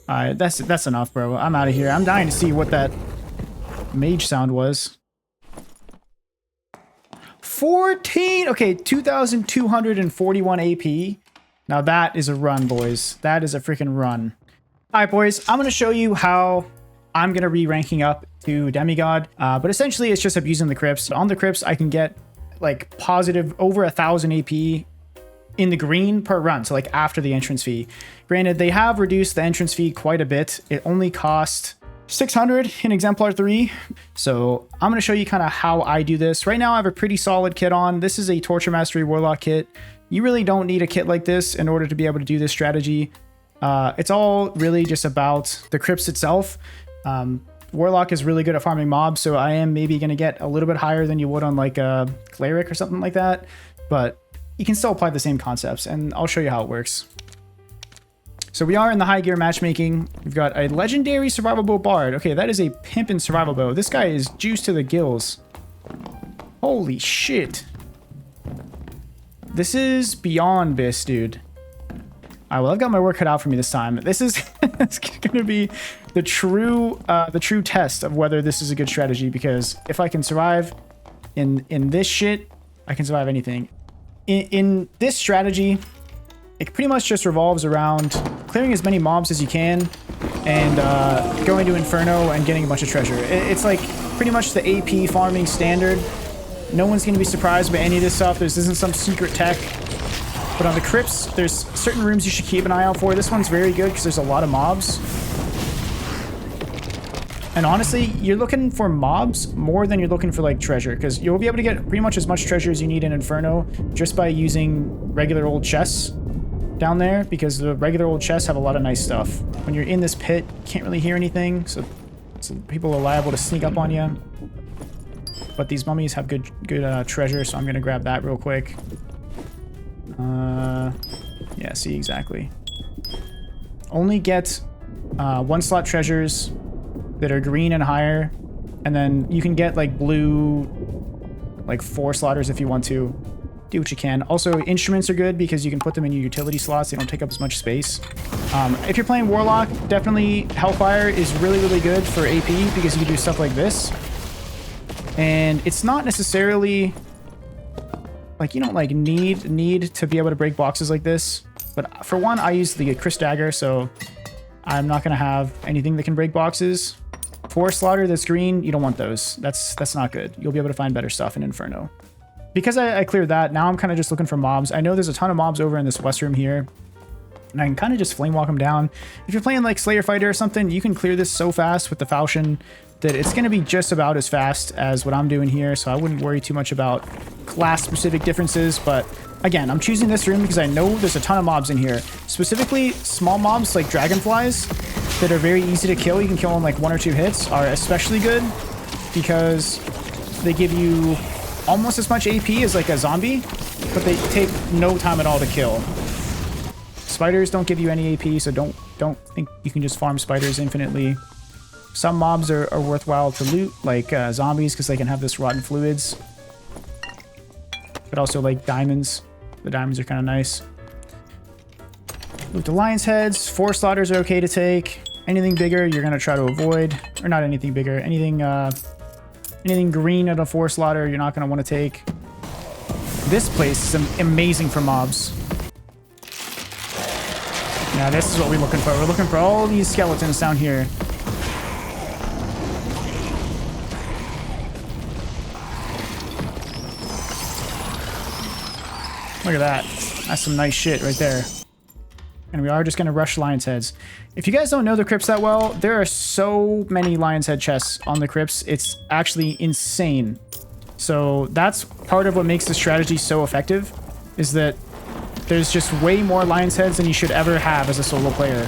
Alright, that's enough, bro. I'm out of here. I'm dying to see what that mage sound was. 14! Okay, 2,241 AP. Now that is a run, boys. That is a freaking run. Alright, boys. I'm going to show you how I'm going to be ranking up to Demigod. But essentially, it's just abusing the crypts. On the crypts, I can get like positive over 1,000 AP in the green per run. So like after the entrance fee. Granted, they have reduced the entrance fee quite a bit. It only cost 600 in Exemplar 3. So I'm going to show you kind of how I do this. Right now, I have a pretty solid kit on. This is a Torture Mastery Warlock kit. You really don't need a kit like this in order to be able to do this strategy. It's all really just about the crypts itself. Warlock is really good at farming mobs, so I am maybe going to get a little bit higher than you would on like a Cleric or something like that. But you can still apply the same concepts, and I'll show you how it works. So we are in the high gear matchmaking. We've got a legendary survival bow bard. Okay, that is a pimpin' survival bow. This guy is juiced to the gills. Holy shit. This is beyond bis, dude. Alright, well, I've got my work cut out for me this time. This is it's gonna be the true test of whether this is a good strategy, because if I can survive in this shit, I can survive anything. In this strategy, it pretty much just revolves around clearing as many mobs as you can and going to Inferno and getting a bunch of treasure. It's like pretty much the AP farming standard. No one's going to be surprised by any of this stuff. This isn't some secret tech. But on the crypts, there's certain rooms you should keep an eye out for. This one's very good because there's a lot of mobs. And honestly, you're looking for mobs more than you're looking for like treasure, because you'll be able to get pretty much as much treasure as you need in Inferno just by using regular old chests down there, because the regular old chests have a lot of nice stuff. When you're in this pit, you can't really hear anything, so people are liable to sneak up on you. But these mummies have good treasure, so I'm gonna grab that real quick. Yeah, see, exactly. Only get 1 slot treasures that are green and higher, and then you can get like blue, like 4 slotters if you want to. Do what you can. Also, instruments are good because you can put them in your utility slots. They don't take up as much space. If you're playing Warlock, definitely Hellfire is really, really good for AP because you can do stuff like this. And it's not necessarily like you don't like need to be able to break boxes like this. But for one, I use the Kris Dagger, so I'm not going to have anything that can break boxes. 4 slaughter that's green, you don't want those. That's not good. You'll be able to find better stuff in Inferno. Because I cleared that, now I'm kind of just looking for mobs. I know there's a ton of mobs over in this west room here, and I can kind of just flame walk them down. If you're playing like Slayer Fighter or something, you can clear this so fast with the Falchion that it's going to be just about as fast as what I'm doing here, so I wouldn't worry too much about class-specific differences. But again, I'm choosing this room because I know there's a ton of mobs in here. Specifically, small mobs like dragonflies that are very easy to kill. You can kill in like 1 or 2 hits are especially good because they give you almost as much AP as like a zombie, but they take no time at all to kill. Spiders don't give you any AP, so don't think you can just farm spiders infinitely. Some mobs are worthwhile to loot, like zombies, because they can have this rotten fluids. But also like diamonds. The diamonds are kind of nice. Loot the lion's heads. 4 slaughters are okay to take. Anything bigger, you're going to try to avoid. Or not anything bigger. Anything green at a 4 slaughter, you're not going to want to take. This place is amazing for mobs. Yeah, this is what we're looking for. We're looking for all these skeletons down here. Look at that. That's some nice shit right there. And we are just going to rush Lion's Heads. If you guys don't know the crypts that well, there are so many Lion's Head chests on the crypts. It's actually insane. So that's part of what makes this strategy so effective, is that there's just way more Lion's Heads than you should ever have as a solo player.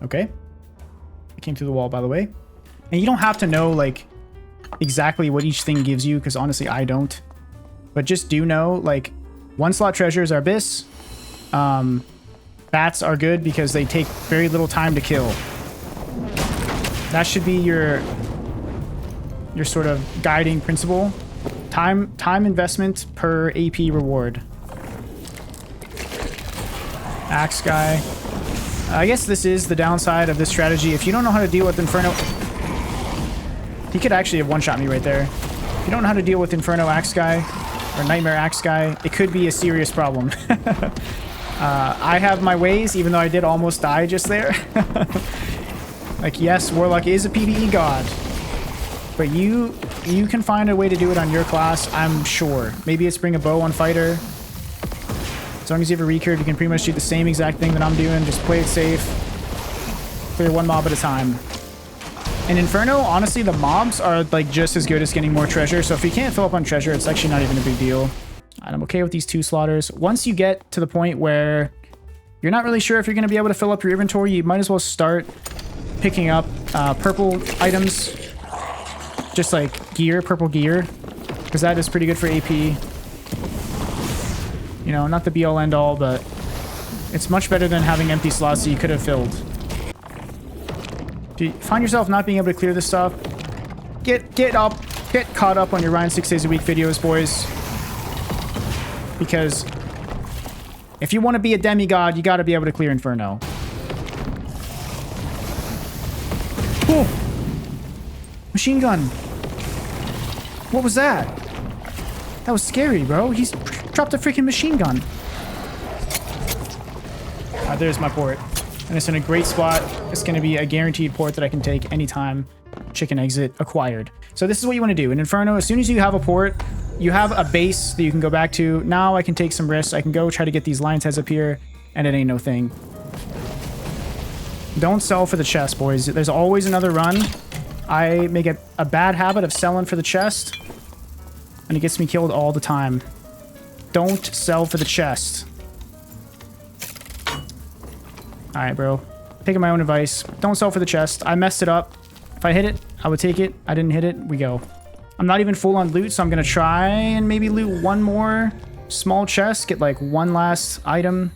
Okay. I came through the wall, by the way. And you don't have to know, like, exactly what each thing gives you, because honestly, I don't. But just do know, like, 1 slot treasures are Abyss. Bats are good because they take very little time to kill. That should be your sort of guiding principle. Time investment per AP reward. Axe guy. I guess this is the downside of this strategy. If you don't know how to deal with Inferno... He could actually have one-shot me right there. If you don't know how to deal with Inferno Axe guy, or Nightmare Axe guy, it could be a serious problem. I have my ways, even though I did almost die just there. Like, yes, Warlock is a PvE god. But you can find a way to do it on your class, I'm sure. Maybe it's bring a bow on fighter. As long as you have a recurve, you can pretty much do the same exact thing that I'm doing. Just play it safe. Clear one mob at a time. In Inferno, honestly, the mobs are like just as good as getting more treasure. So if you can't fill up on treasure, it's actually not even a big deal. And I'm okay with these 2 slaughters. Once you get to the point where you're not really sure if you're going to be able to fill up your inventory, you might as well start picking up purple items. Just like gear, purple gear. Because that is pretty good for AP. You know, not the be-all end-all, but it's much better than having empty slots that you could have filled. If you find yourself not being able to clear this stuff, get caught up on your Ryan 6 days a week videos, boys. Because if you want to be a demigod, you got to be able to clear Inferno. Oh! Machine gun. What was that? That was scary, bro. He's dropped a freaking machine gun. There's my port. And it's in a great spot. It's going to be a guaranteed port that I can take anytime. Chicken exit acquired. So this is what you want to do. In Inferno, as soon as you have a port, you have a base that you can go back to. Now I can take some risks. I can go try to get these lion's heads up here, and it ain't no thing. Don't sell for the chest, boys. There's always another run. I make it a bad habit of selling for the chest, and it gets me killed all the time. Don't sell for the chest. Alright, bro. Taking my own advice. Don't sell for the chest. I messed it up. If I hit it, I would take it. I didn't hit it. We go. I'm not even full on loot, so I'm going to try and maybe loot one more small chest. Get like one last item.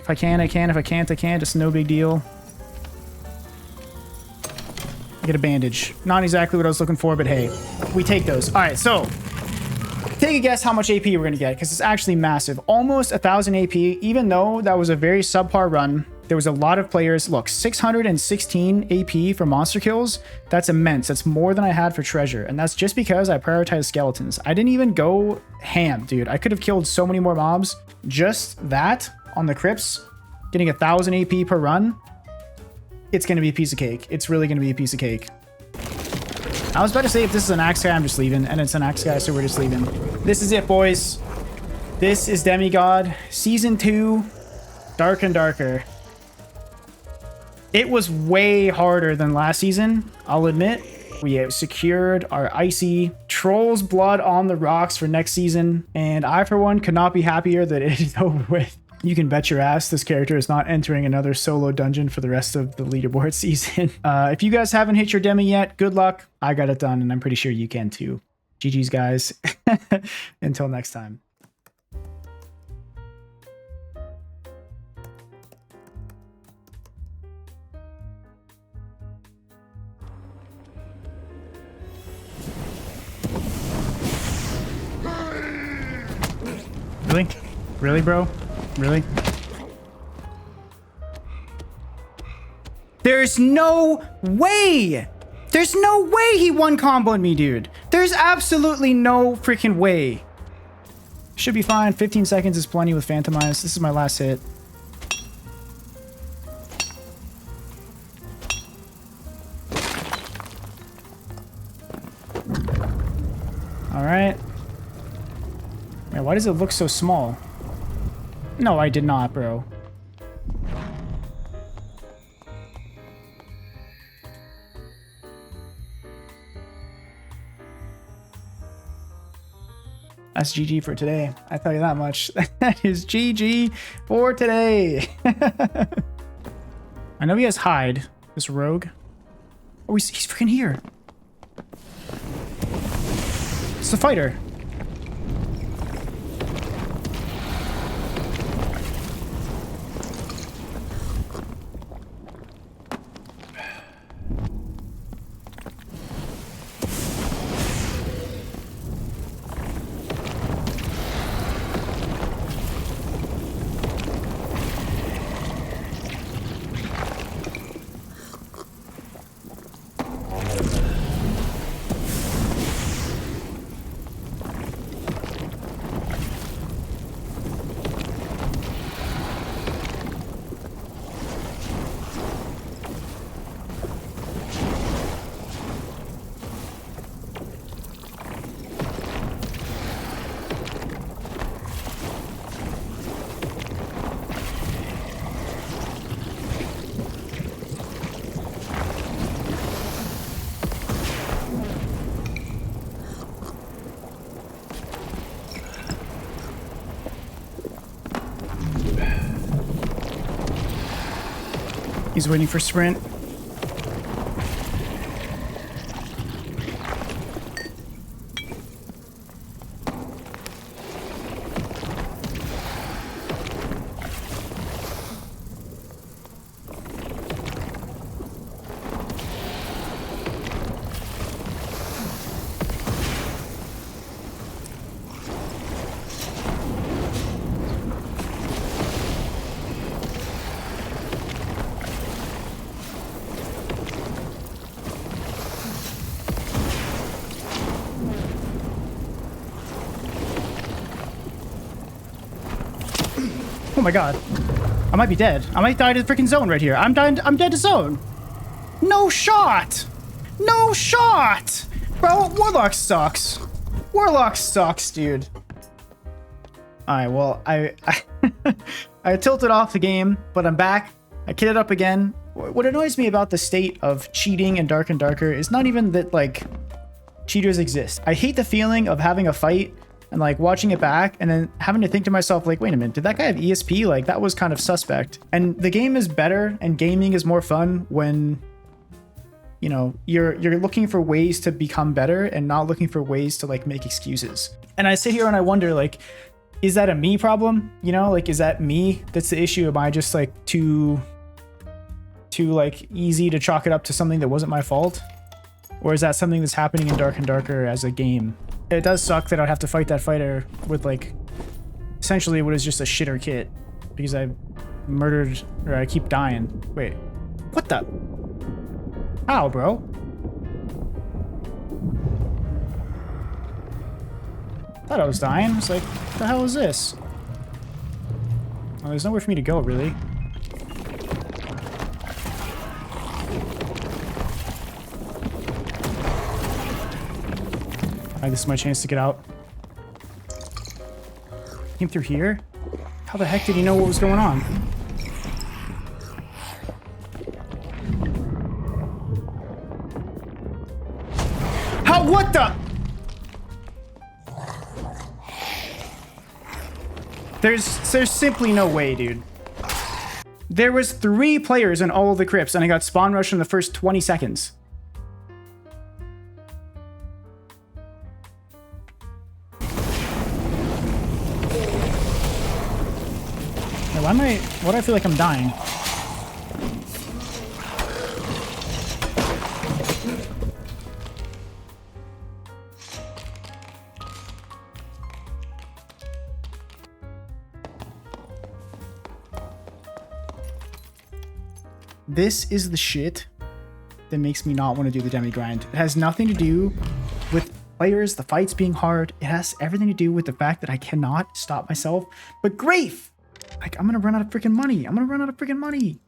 If I can, I can. If I can't, I can't. It's no big deal. I get a bandage. Not exactly what I was looking for, but hey, we take those. All right, so take a guess how much AP we're going to get, because it's actually massive. Almost 1,000 AP, even though that was a very subpar run. There was a lot of players. Look, 616 AP for monster kills. That's immense. That's more than I had for treasure. And that's just because I prioritized skeletons. I didn't even go ham, dude. I could have killed so many more mobs. Just that on the crypts, getting 1,000 AP per run. It's going to be a piece of cake. It's really going to be a piece of cake. I was about to say, if this is an axe guy, I'm just leaving. And it's an axe guy, so we're just leaving. This is it, boys. This is Demigod. Season 2. Dark and darker. It was way harder than last season, I'll admit. We have secured our icy Troll's Blood on the Rocks for next season. And I, for one, could not be happier that it is over with. You can bet your ass this character is not entering another solo dungeon for the rest of the leaderboard season. If you guys haven't hit your demi yet, good luck. I got it done, and I'm pretty sure you can too. GG's, guys. Until next time. Really? Really, bro? Really? There's no way! There's no way he one-comboed me, dude. There's absolutely no freaking way. Should be fine. 15 seconds is plenty with Phantomize. This is my last hit. Alright. Man, why does it look so small? No, I did not, bro. That's GG for today. I tell you that much. That is GG for today. I know he has hide, this rogue. Oh, he's freaking here. It's the fighter. He's waiting for sprint. Oh my god. I might be dead. I might die to the freaking zone right here. I'm dead to zone. No shot! No shot! Bro, Warlock sucks. Warlock sucks, dude. Alright, well, I tilted off the game, but I'm back. I kitted up again. What annoys me about the state of cheating in Dark and Darker is not even that, like, cheaters exist. I hate the feeling of having a fight and like watching it back and then having to think to myself, like, wait a minute, did that guy have ESP? Like, that was kind of suspect. And the game is better and gaming is more fun when, you know, you're looking for ways to become better and not looking for ways to like make excuses. And I sit here and I wonder, like, is that a me problem? You know, like, is that me that's the issue? Am I just like too like easy to chalk it up to something that wasn't my fault? Or is that something that's happening in Dark and Darker as a game? It does suck that I'd have to fight that fighter with like essentially what is just a shitter kit because I murdered, or I keep dying. Wait, what the? How, bro? Thought I was dying. I was like, what the hell is this? Well, there's nowhere for me to go, really. Alright, this is my chance to get out. Came through here? How the heck did he know what was going on? How? What the? There's simply no way, dude. There was 3 players in all of the crypts, and I got spawn rushed in the first 20 seconds. Why do I feel like I'm dying? This is the shit that makes me not want to do the demi grind. It has nothing to do with players, the fights being hard. It has everything to do with the fact that I cannot stop myself. But Grafe! Like, I'm gonna run out of freaking money. I'm gonna run out of freaking money.